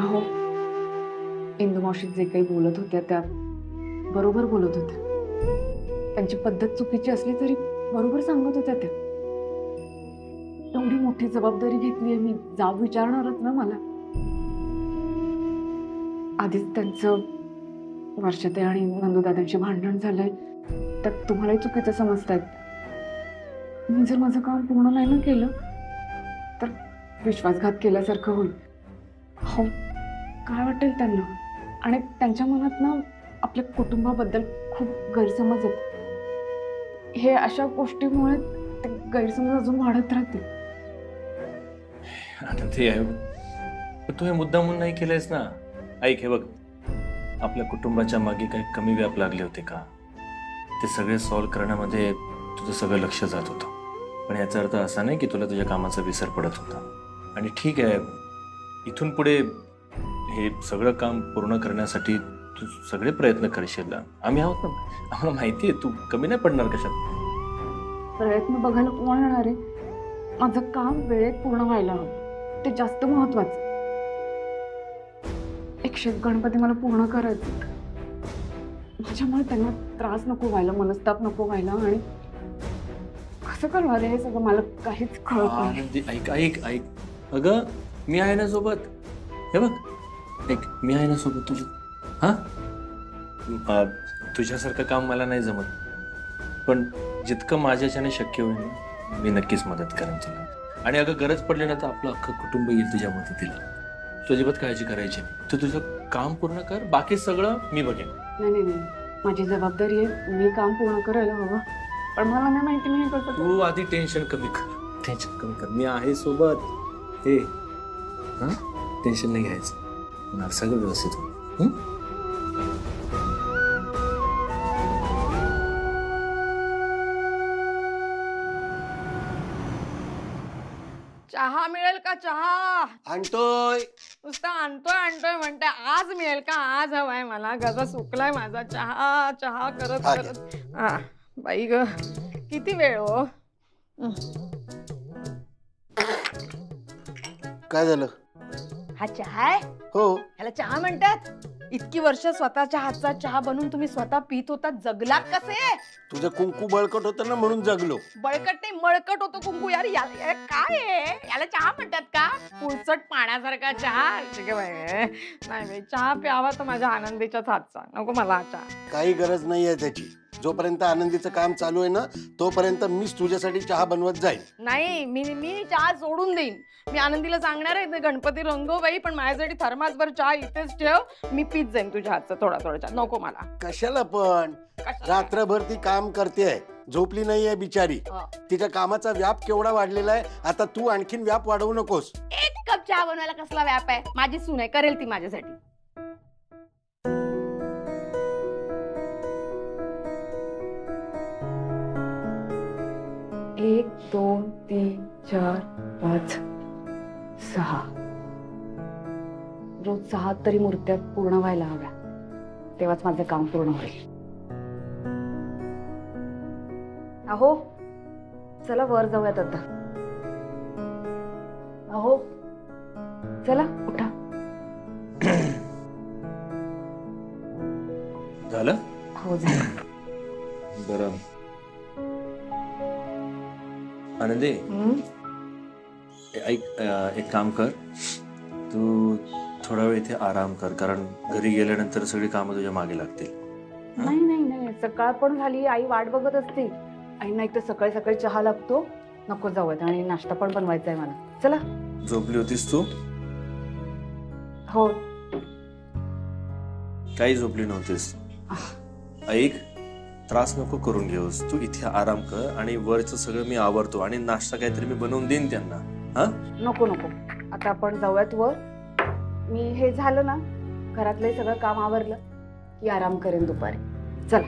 हो, इंदू मावशी जे काही बोलत होत्या त्या बरोबर बोलत होत्या. त्यांची पद्धत चुकीची असली तरी बरोबर सांगत होत्या त्या. एवढी मोठी जबाबदारी घेतलीये मी, जाब विचारणारच ना मला. आधीच त्यांचं वर्षाताई आणि नंदूदादांशी भांडण झालंय, तर तुम्हालाही चुकीचं समजतायत. मी जर माझं काम पूर्ण नाही ना केलं तर विश्वासघात केल्यासारखं होईल. हो, काय वाटेल त्यांना? आणि त्यांच्या मनात ना आपल्या कुटुंबाबद्दल खूप गैरसमज आहेत. हे अशा गोष्टीमुळे ते गैरसमज अजून वाढत राहतील. आनंदी आहे, पण तू हे मुद्दामून नाही केलंयस ना. ऐक, हे बघ, आपल्या कुटुंबाच्या मागे काही कमी व्याप लागले होते का? ते सगळे सॉल्व्ह करण्यामध्ये तुझं सगळं लक्ष जात होतं. पण याचा अर्थ असा नाही की तुला तुझ्या कामाचा विसर पडत होता. आणि ठीक आहे, इथून पुढे हे सगळं काम पूर्ण करण्यासाठी तू सगळे प्रयत्न करशील ना. आम्ही आहोत ना, आम्हाला माहिती आहे तू कमी नाही पडणार कशात. प्रयत्न बघायला कोण येणार आहे? माझं काम वेळेत पूर्ण व्हायला हवं, ते जास्त महत्वाचं. 101 गणपती मला पूर्ण करायचं. माझ्यामुळे त्यांना त्रास नको व्हायला, मनस्ताप नको व्हायला. आणि कसं करणार आहे हे सगळं मला काहीच कळत नाही. आनंदी, ऐक ऐक ऐक, अगं मी आहे ना सोबत. हे बघ, ऐक, मी आहे ना सोबत तुझ्या. हा, तुझ्यासारखं काम मला नाही जमत, पण जितकं माझ्याच्याने शक्य होईल मी नक्कीच मदत करेन तुला. आणि अगं गरज पडली ना तर आपलं अख्खं कुटुंब येईल तुझ्या मदतीला. तू अजिबात काळजी करायची नाही. तू तुझं काम पूर्ण कर, बाकी सगळं मी बघेन. नाही नाही नाही, माझी जबाबदारी आहे, मी काम पूर्ण करायला हवं. पण मला नाही माहिती मी हे कसं. तू आधी टेन्शन कमी कर, टेन्शन कमी कर. मी आहे सोबत. हे हा, टेन्शन नाही घ्यायचं, होणार सगळं व्यवस्थित होईल. चहा मिळेल का? चहा आणतोय. नुसता आणतोय आणतोय म्हणते. आज मिळेल का? आज हवाय मला. गजा सुकलाय माझा. चहा चहा करत करत. हा बाई ग, किती वेळ हो. काय झालं? हा चहा आहे? हो. ह्याला चहा म्हणतात? इतकी वर्ष स्वतःच्या हातचा चहा बनवून तुम्ही स्वतः पीत होता, जगलात कसे? तुझं कुंकू बळकट होतं ना म्हणून जगलो. बळकट नाही, मळकट होतो कुंकू. यार याला काय आहे? याला चहा म्हणतात का? पुळचट पाण्यासारखा चहा? नाही बाई, चहा प्यावा तर माझ्या आनंदीच्याच हातचा, नको मला चहा. काही गरज नाहीये त्याची. जोपर्यंत आनंदीचं काम चालू आहे ना तोपर्यंत मीच तुझ्यासाठी चहा बनवत जाईन. नाही, मी चहा सोडून देईन. मी आनंदीला सांगणार आहे गणपती रंगव बाई, पण माझ्यासाठी थर्मासभर चहा इथेच ठेव. मी पीत जाईन तुझ्या हातचा थोडा थोडा चहा. नको मला. कशाला पण? रात्रभर ती काम करते, झोपली नाहीये बिचारी. तिच्या कामाचा व्याप केवढा वाढलेला आहे. आता तू आणखीन व्याप वाढवू नकोस. एक कप चहा बनवायला कसला व्याप आहे? माझी सून आहे, करेल ती माझ्यासाठी. 1 2 3 4 5 6 रोज 6 तरी मूर्त्या पूर्ण व्हायला हव्या, तेव्हाच माझं काम पूर्ण होईल. अहो चला वर जाऊयात आता. अहो चला उठा. झालं? हो झालं. बरं आनंदी, ऐक, एक काम कर, तू थोडा वेळ इथे आराम कर, कारण घरी गेल्यानंतर सगळी कामं तुझ्या मागे लागतील. नाही नाही नाही, सकाळ पण झाली, आई वाट बघत असते. आईना एक तर सकाळी सकाळी चहा लागतो, नको जाऊयात. आणि नाश्ता पण बनवायचा आहे मला. चला. झोपली होतीस तू? हो. काही झोपली नव्हतीस. ऐक, त्रास नको करून घेऊस. तू इथे आराम कर आणि वरचं सगळं मी आवरतो आणि नाश्ता काहीतरी मी बनवून देईन त्यांना. हा नको नको, आता आपण जाऊयात वर. मी हे झालं ना, घरातलं सगळं काम आवरलं की आराम करेन दुपारी. चला.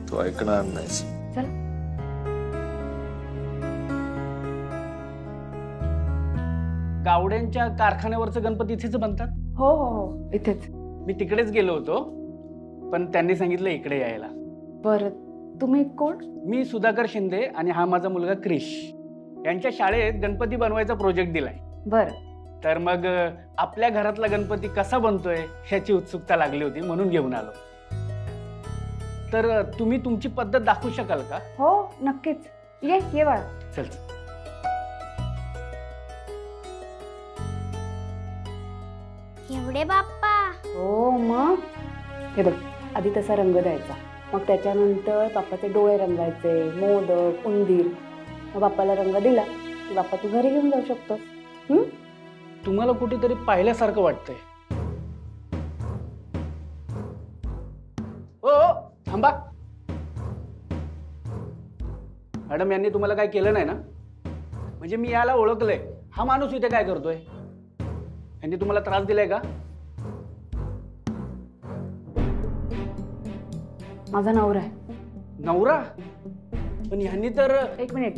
तू ऐकणार नाहीस. चला. गावड्यांच्या कारखान्यावरचं गणपती इथेच बनतात? हो हो हो, इथेच. मी तिकडेच गेलो होतो, पण त्यांनी सांगितलं इकडे यायला. बरं, तुम्ही कोण? मी सुधाकर शिंदे आणि हा माझा मुलगा क्रिश. यांच्या शाळेत गणपती बनवायचा प्रोजेक्ट दिलाय. बरं. तर मग आपल्या घरातला गणपती कसा बनतोय ह्याची उत्सुकता लागली होती म्हणून घेऊन आलो. तर तुम्ही तुमची पद्धत दाखवू शकाल का? हो नक्कीच, ये बाळा. चल. एवढे बाप्पा? हो मग हे बघ, आधी तसा रंग द्यायचा, मग त्याच्यानंतर बाप्पाचे डोळे रंगायचे, मोदक, उंदीर. मग बाप्पाला रंग दिला की बाप्पा तू घरी घेऊन जाऊ शकतोस. तुम्हाला कुठेतरी पाहिल्यासारखं वाटतंय. ओ थांबा. मॅडम, यांनी तुम्हाला काय केलं नाही ना? म्हणजे मी याला ओळखलंय. हा माणूस इथे काय करतोय? यांनी तुम्हाला त्रास दिलाय का? माझा नवरा आहे. नवरा? पण ह्यांनी तर. एक मिनिट,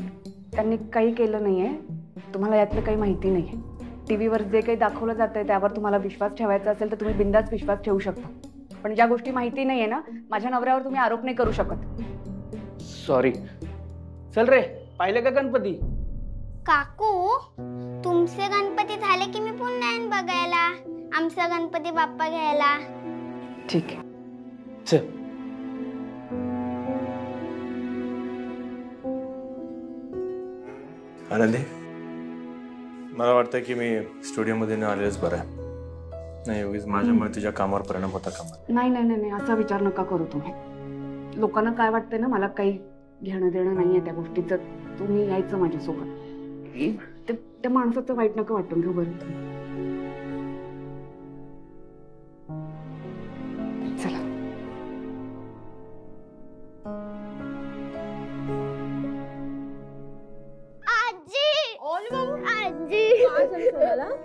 त्यांनी काही केलं नाहीये. तुम्हाला यातलं काही माहिती नाहीये. टीव्हीवर जे काही दाखवलं जातंय त्यावर तुम्हाला विश्वास ठेवायचा असेल तर तुम्ही बिंदास विश्वास ठेवू शकता, पण ज्या गोष्टी माहिती नाहीये ना, माझ्या नवऱ्यावर तुम्ही आरोप नाही करू शकत. सॉरी. चल रे, पाहिले का गणपती? काकू, तुमचे गणपती झाले की मी पुन्हा येईन बघायला आमचा गणपती बाप्पा घ्यायला. ठीक आहे. चल. आनंदी, मला वाटतं की मी स्टुडिओमध्ये न आलेच बरं आहे. नाही, उगीच माझ्यामुळे तुझ्या कामावर परिणाम होता कामा. नाही, असा विचार नका करू तुम्ही. लोकांना काय वाटतंय ना, मला काही घेणं देणं नाहीये त्या गोष्टीचं. तुम्ही यायचं माझ्यासोबत. त्या माणसाचं वाईट नका वाटून घेऊ बरं. चला.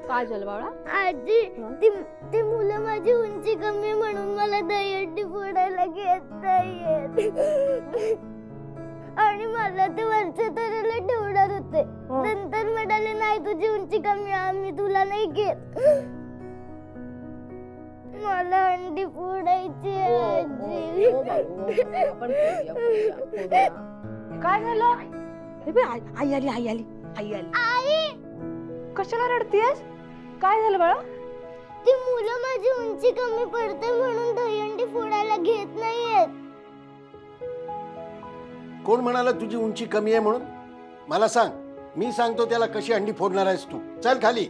काय झालं बाळा? आजी, ती मुलं माझी उंची कमी म्हणून मला दहीहंडी फोडायला घेत नाहीयेत. आणि मला ते वरच्या तऱ्हेला ठेवणार होते. नंतर म्हणाले नाही, तुझी उंची कमी, आम्ही तुला नाही घेत. मला अंडी फोडायची आजी. काय झालं? आई आली. आई, कशाला रडतीयस? काय झालं बाळा? ती मुलं माझी उंची कमी पडते म्हणून दहीहंडी फोडायला घेत नाहीयेत. कोण म्हणाला तुझी उंची कमी आहे म्हणून? मला सांग, मी सांगतो त्याला कशी अंडी फोडणार आहेस तू. चल खाली.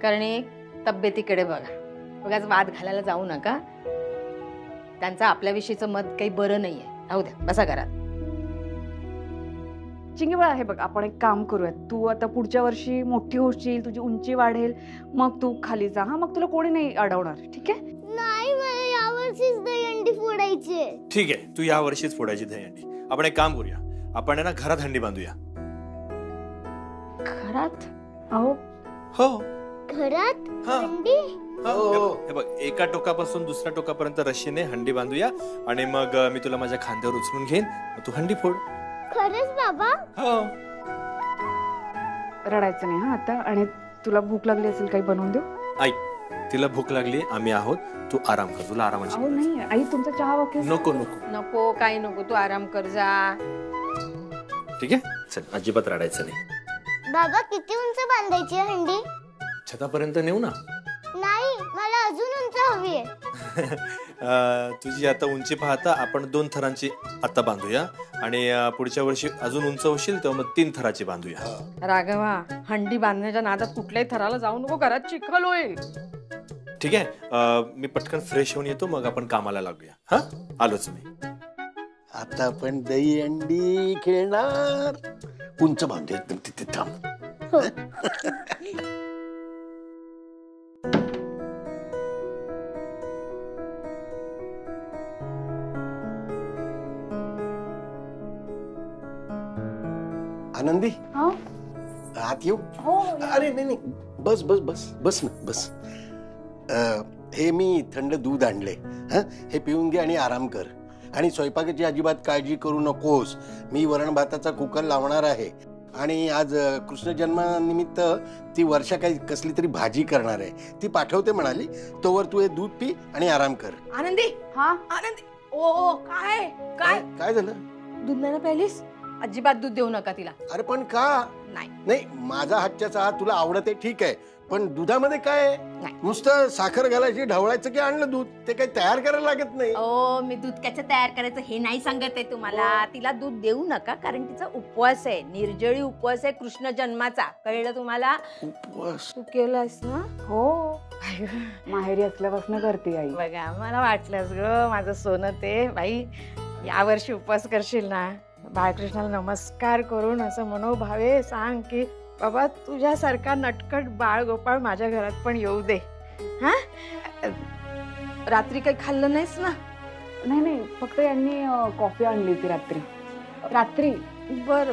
कर्णिक, तब्येतीकडे बघा. बघाच वाद घालायला जाऊ नका. त्यांचं आपल्याविषयीचं मत काही बरं नाहीये. राहू द्या, बसा घरात. चिंगी बाळा, हे बघ, आपण एक काम करूयात. तू आता पुढच्या वर्षी मोठी होशील, तुझी उंची वाढेल, मग तू खाली जा. हा, मग तुला कोणी नाही अडवणार. ठीक आहे? नाही, मला यावर्षीच दहीहंडी फोडायची. ठीक आहे, तू या वर्षीच फोडायची दहीहंडी. आपण एक काम करूया, आपण आहे ना घरात हंडी बांधूया. घरात? अहो हो. घरात हा. हंडी? हे बघ, एका टोकापासून दुसऱ्या टोकापर्यंत रशीने हंडी बांधूया आणि मग मी तुला माझ्या खांद्यावर उचलून घेईन, तू हंडी फोड. खरंच बाबा? हो. रडायचं नाही हा आता. आणि तुला भूक लागली असेल, काही बनवून देऊ? आई, तिला भूक लागली, आम्ही आहोत, तू आराम कर, तुला आरामाची अहो नाही आई, तुमचा चहा वगैरे. नको. नको, काही नको, तू आराम कर जा. ठीक आहे, चल, अजिबात रडायचं नाही. बाबा, किती उंच बांधायची हंडी? छतापर्यंत नेऊ ना. नाही, मला अजून उंच हवी आहे. तुझी आता उंची पाहता आपण 2 थरांची आता बांधूया आणि पुढच्या वर्षी अजून उंच होशील तेव्हा मग 3 थराची बांधूया. राघवा, हंडी बांधण्याच्या नादात कुठल्याही थराला जाऊ नको, घरात चिखल होईल. ठीक आहे, मी पटकन फ्रेश होऊन येतो, मग आपण कामाला लागूया. हा, आलोच मी. आता आपण दहीहंडी खेळणार. उंच बांधूया एकदम, तिथे थांब. आनंदी, आत येऊ? अरे नाही, बस बस बस बस ना, बस. हे मी थंड दूध आणले. हे पिऊन घे आणि आराम कर. आणि स्वयंपाकाची अजिबात काळजी करू नकोस. मी वरण भाताचा कुकर लावणार आहे. आणि आज कृष्ण जन्मानिमित्त ती वर्षा काही कसली तरी भाजी करणार आहे, ती पाठवते म्हणाली. तोवर तू हे दूध पी आणि आराम कर. आनंदी, हा आनंदी. ओ काय काय काय झालं? दूध नाही ना प्यायलीस? अजिबात दूध देऊ नका तिला. अरे पण का? नाही नाही, माझा हातच्या चहा तुला आवडत आहे ठीक आहे, पण दुधामध्ये काय आहे? नाही. नुसतं साखर घालायची, ढवळायचं की आणलं दूध, ते काही तयार करायला लागत नाही. मी दूध कसं तयार करायचं हे नाही सांगत आहे तुम्हाला. तिला दूध देऊ नका कारण तिचा उपवास आहे, निर्जळी उपवास आहे कृष्ण जन्माचा. कळलं तुम्हाला? उपवास तू केलास ना? हो, माहेरी असल्यापासून करते आई. बघा मला वाटलंच ग माझं सोनं ते. बाई यावर्षी उपवास करशील ना, बाळकृष्णाला नमस्कार करून असं मनोभावे सांग की बाबा तुझ्यासारखा नटखट बाळ गोपाळ माझ्या घरात पण येऊ दे. हा, रात्री काही खाल्लं नाहीस ना? नाही, फक्त यांनी कॉफी आणली होती रात्री. बरं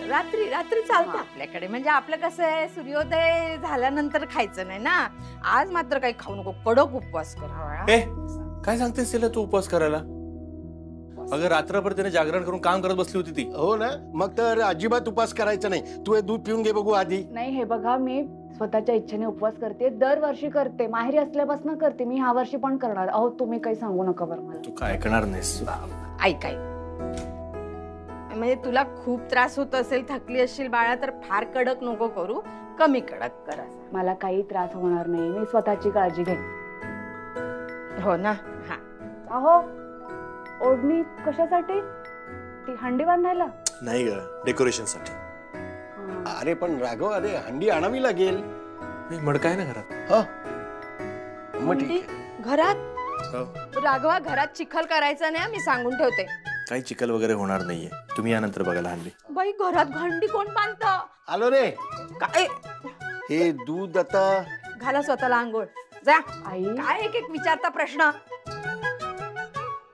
रात्री चालतं आपल्याकडे. म्हणजे आपलं कसं आहे, सूर्योदय झाल्यानंतर खायचं नाही ना. आज मात्र काही खाऊ नको, कडक उपवास करा. काय सांगतेस तिला तू उपवास करायला? अगं रात्रभर तिने जागरण करून काम करत बसली होती ती. हो ना, मग तर अजिबात उपवास करायचा नाही. तू हे दूध पिऊन घे बघू आधी. नाही, हे बघा, मी स्वतःच्या इच्छेने उपवास करते, दरवर्षी करते, माहेरी असल्यापासून करते. मी ह्या वर्षी पण करणार. अहो तुम्ही काही सांगू नका बरं मला. तू काय ऐकणार नाहीस. ऐक म्हणजे तुला खूप त्रास होत असेल, थकली असशील बाळा, तर फार कडक नको करू, कमी कडक कर. मला काही त्रास होणार नाही, मी स्वतःची काळजी घेईन. हो ना? हा. अहो ओढणी कशासाठी? ती हंडी बांधायला? नाही ग, डेकोरेशन साठी. अरे पण राघव, अरे हंडी आणावी लागेल. मडकाय ना घरात. मग ठीक आहे. घरात? राघवा, घरात चिखल करायचा नाही, मी सांगून ठेवते. काही चिखल वगैरे होणार नाहीये, तुम्ही यानंतर बघायला हंडी. बाई घरात हंडी कोण बांधत? आलो रे. काय हे दूध आता घाला स्वतःला आंघोळ जा. आई काय एक विचारता प्रश्न.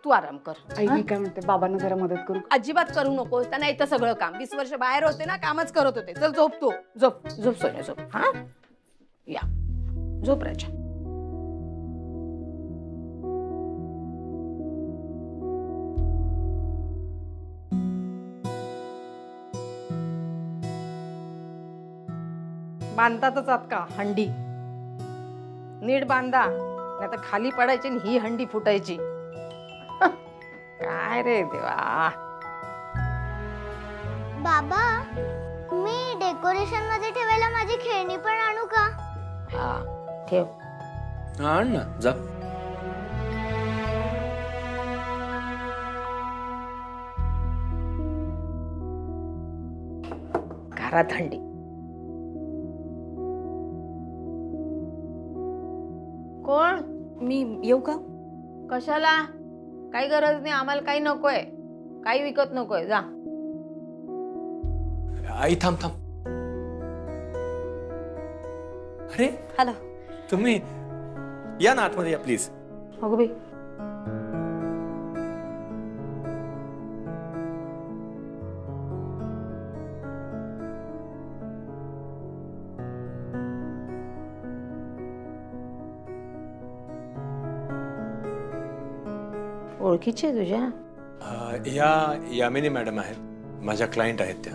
तू आराम कर. आई मी काय म्हणते, बाबांना जरा मदत करू? अजिबात करू नकोस, त्यांना येतं सगळं काम. 20 वर्ष बाहेर होते ना, कामच करत होते. चल झोप, तू झोप सोन्या झोप. हा या झोप राजा. बांधतातच आत का हंडी? नीट बांधा, नाही तर खाली पडायची आणि ही हंडी फुटायची. काय रे देवा. बाबा, मी डेकोरेशन मध्ये ठेवायला माझी खेळणी पण आणू का? हा ठेव. आण ना, जा. घरात हंडी. कोण? मी येऊ का? कशाला? काही गरज नाही, आम्हाला काही नकोय, काही विकत नकोय. जा. आई थांब. अरे हॅलो. तुम्ही या ना आतमध्ये या प्लीज. हो बाई. ओळखीचे तुझ्या? या यामिनी मॅडम आहेत, माझ्या क्लायंट आहेत त्या.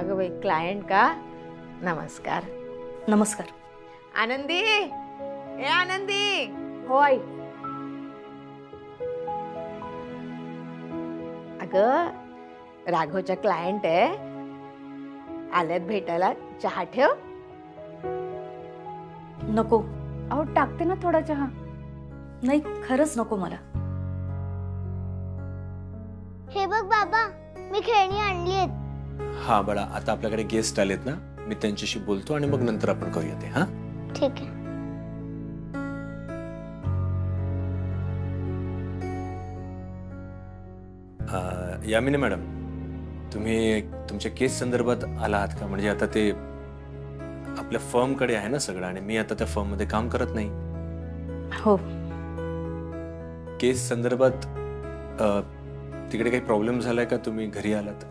अगं बाई, क्लायंट का? नमस्कार. नमस्कार. आनंदी, ए आनंदी. हो आई. अगं राघवच्या क्लायंट आहे, आल्यात भेटायला. चहा ठेव. नको. अहो टाकते ना थोडा चहा. नाही, खरंच नको मला. हे बघ बाबा, मी खेळणी आणली आहेत. हा बाळा, आता आपल्याकडे गेस्ट आलेत ना, मी त्यांच्याशी बोलतो आणि मग नंतर आपण करूया ते. हा ठीक आहे. यामिनी मॅडम, तुम्ही तुमच्या केस संदर्भात आला आहात का? म्हणजे आता ते आपल्या फर्म कडे आहे ना सगळं, आणि मी आता त्या फर्म मध्ये काम करत नाही. हो. केस संदर्भात तिकडे काही प्रॉब्लेम झालाय का? तुम्ही घरी आलात?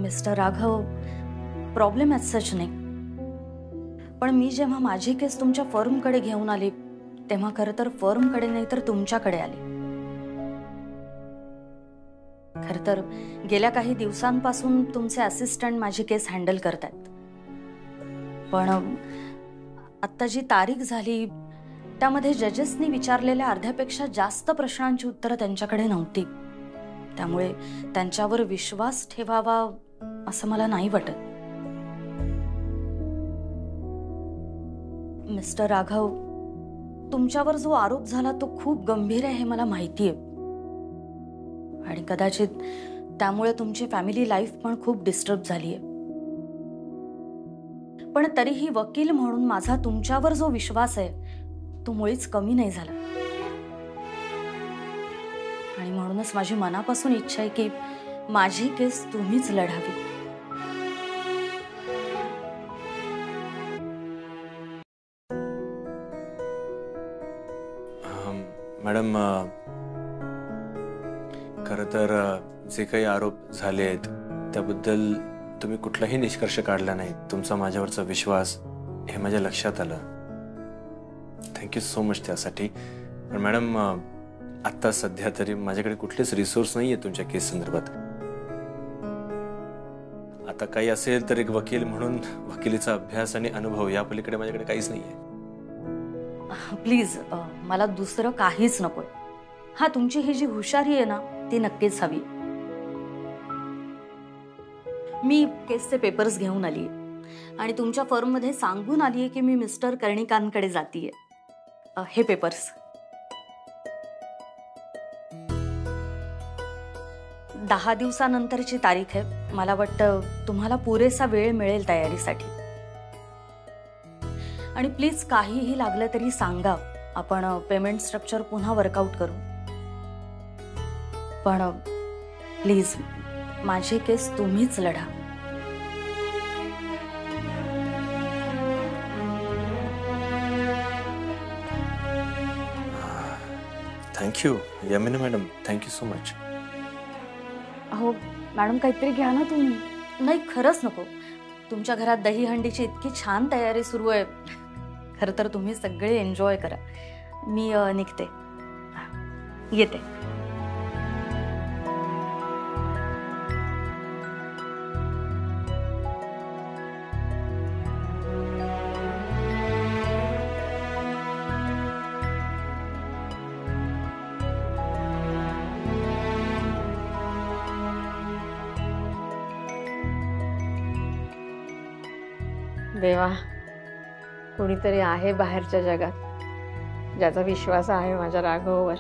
Mister Raghav, problem as such नाही, पण मी जेव्हा माझी केस तुमच्या फर्मकडे घेऊन आली तेव्हा खरं तर फर्मकडे नाही तर तुमच्याकडे आली. खरं तर गेल्या काही दिवसांपासून तुमचे असिस्टंट माझी केस हँडल करतायत, पण आत्ता जी तारीख झाली त्यामध्ये जजेसनी विचारलेल्या अर्ध्यापेक्षा जास्त प्रश्नांची उत्तरं त्यांच्याकडे नव्हती. त्यामुळे त्यांच्यावर विश्वास ठेवावा असं मला नाही वाटत. मिस्टर राघव, तुमच्यावर जो आरोप झाला तो खूप गंभीर आहे हे मला माहिती आहे. आणि कदाचित त्यामुळे तुमची फॅमिली लाईफ पण खूप डिस्टर्ब झाली आहे. पण तरीही वकील म्हणून माझा तुमच्यावर जो विश्वास आहे तो मुळीच कमी नाही झाला. आणि म्हणूनच माझी मनापासून इच्छा आहे की माझी केस तुम्हीच लढावी. मॅडम, खरं तर जे काही आरोप झाले आहेत त्याबद्दल तुम्ही कुठलाही निष्कर्ष काढला नाही. तुमचा माझ्यावरचा विश्वास हे माझ्या लक्षात आलं. थँक्यू सो मच त्यासाठी. पण मॅडम, आत्ता सध्या तरी माझ्याकडे कुठलेच रिसोर्स नाही आहे तुमच्या केस संदर्भात. आता काही असेल तर एक वकील म्हणून वकिलीचा अभ्यास आणि अनुभव या पलीकडे माझ्याकडे काहीच नाही आहे. प्लीज, मला दुसरं काहीच नकोय. हा, तुमची ही जी हुशारी आहे ना ती नक्कीच हवी. मी केसचे पेपर्स घेऊन आली आणि तुमच्या फर्ममध्ये सांगून आली की मी मिस्टर कर्णिकांकडे जातीये. हे पेपर्स. 10 दिवसानंतरची तारीख आहे. मला वाटतं तुम्हाला पुरेसा वेळ मिळेल तयारीसाठी. आणि प्लीज काहीही लागलं तरी सांगा. आपण पेमेंट स्ट्रक्चर पुन्हा वर्कआउट करू. पण प्लीज माझी केस तुम्हीच लढा. Thank you Yamina madam, thank you so much. अहो मॅडम, काहीतरी घ्या ना तुम्ही. नाही, खरंच नको. तुमच्या घरात दहीहंडीची इतकी छान तयारी सुरू आहे. खरं तर तुम्ही सगळे एन्जॉय करा. मी निघते, येते. देवा, कुणीतरी आहे बाहेरच्या जगात ज्याचा विश्वास आहे माझ्या राघववर.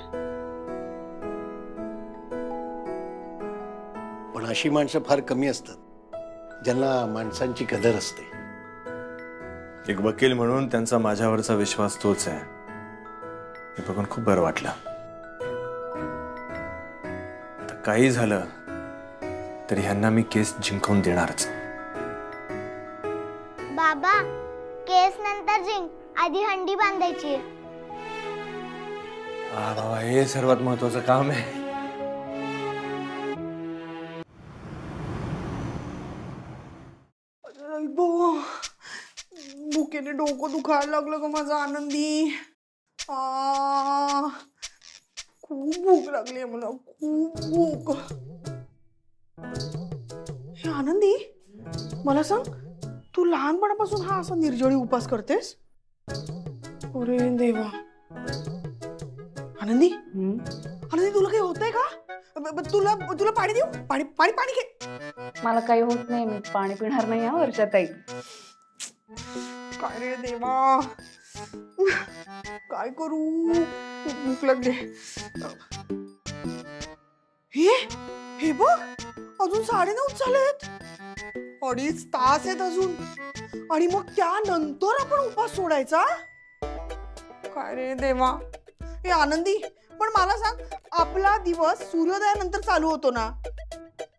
पण अशी माणसं फार कमी असतात ज्यांना माणसांची कदर असते. एक वकील म्हणून त्यांचा माझ्यावरचा विश्वास तोच आहे. हे बघून खूप बरं वाटलं. आता काही झालं तरी ह्यांना मी केस जिंकवून देणारच. बाबा, केस नंतर जिंक, आधी हंडी बांधायची. बाबा, हे सर्वात महत्वाचं काम आहे. भुकेने डोकं दुखायला लागलं ग माझं आनंदी. खूप भूक लागली मला, खूप भूक. हे आनंदी, मला सांग, तू लहानपणापासून हा असा निर्जळी उपास करतेस? अरे देवा. आनंदी, आनंदी, तुला काही होतंय का? तुला पाणी देऊ? पाणी पाणी पाणी घे. मला काही होत नाही. मी पाणी पिणार नाही हा वर्षाताई. काय रे देवा, काय करू? खूप भूक लागली. हे बघ, अजून 9:30 झालेत. 2.5 तास आहेत अजून. आणि मग त्यानंतर आपण उपास सोडायचा? काय रे देवा. हे आनंदी, पण मला सांग, आपला दिवस सूर्योदयानंतर चालू होतो ना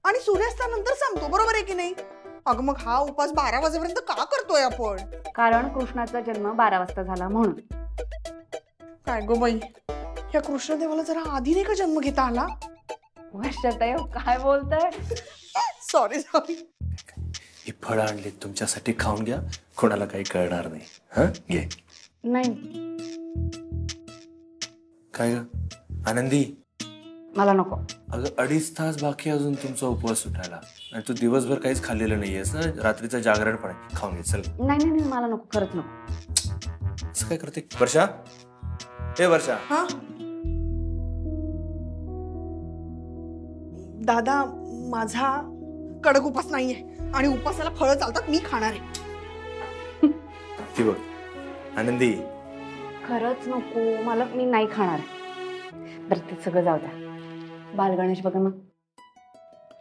आणि सूर्यास्तानंतर संपतो, बरोबर आहे की नाही? अगं मग हा उपास 12 वाजेपर्यंत का करतोय आपण? कारण कृष्णाचा जन्म 12 वाजता झाला म्हणून. काय गो बाई, या कृष्णदेवाला जरा आधी नाही का जन्म घेता आला? वर्षाताई काय बोलताय? Sorry sorry. ही फळं आणली तुमच्यासाठी, खाऊन घ्या. कोणाला काही कळणार नाही. हा, घे. नाही, काय ग आनंदी? मला नको. अगं 2.5 तास बाकी अजून तुमचा उपवास सुटायला. आणि तू दिवसभर काहीच खाल्लेलं नाहीयेस ना. रात्रीचं जागरण पण आहे. खाऊन घे, चल. नाही नाही, मला नको, खरंच नको. असं काय करते वर्षा? हे वर्षा, हा दादा, माझा कडक उपास नाहीये आणि उपासाला फळं चालतात, मी खाणार आहे. ती बघ आनंदी, खरंच नको मला, मी नाही खाणार. बरं ते सगळं जाऊ द्या. बालगणेश बघा ना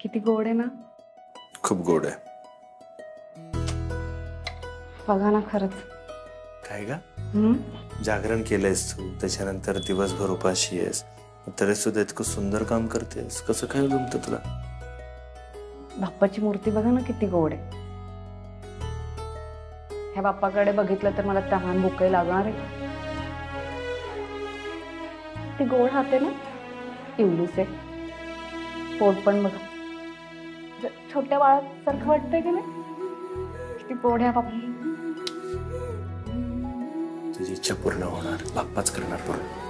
किती गोड आहे ना. खूप गोड आहे. बघा ना खरंच. काय गा, जागरण केलंयस तू, त्याच्यानंतर दिवसभर उपाशी आहेस, तरी सुद्धा इतकं सुंदर काम करतेस, कसं काय जमतं तुला? बाप्पाची मूर्ती बघा ना किती गोड आहे. ह्या बाप्पाकडे बघितलं तर मला तहान भुके लागणार आहे. ती गोड हाते ना, इवलूस आहे. पोट पण बघा छोट्या बाळासारखं वाटतंय की नाही. किती गोड आहे बाप्पा. तुझी इच्छा पूर्ण होणार, बाप्पाच करणार पूर्ण.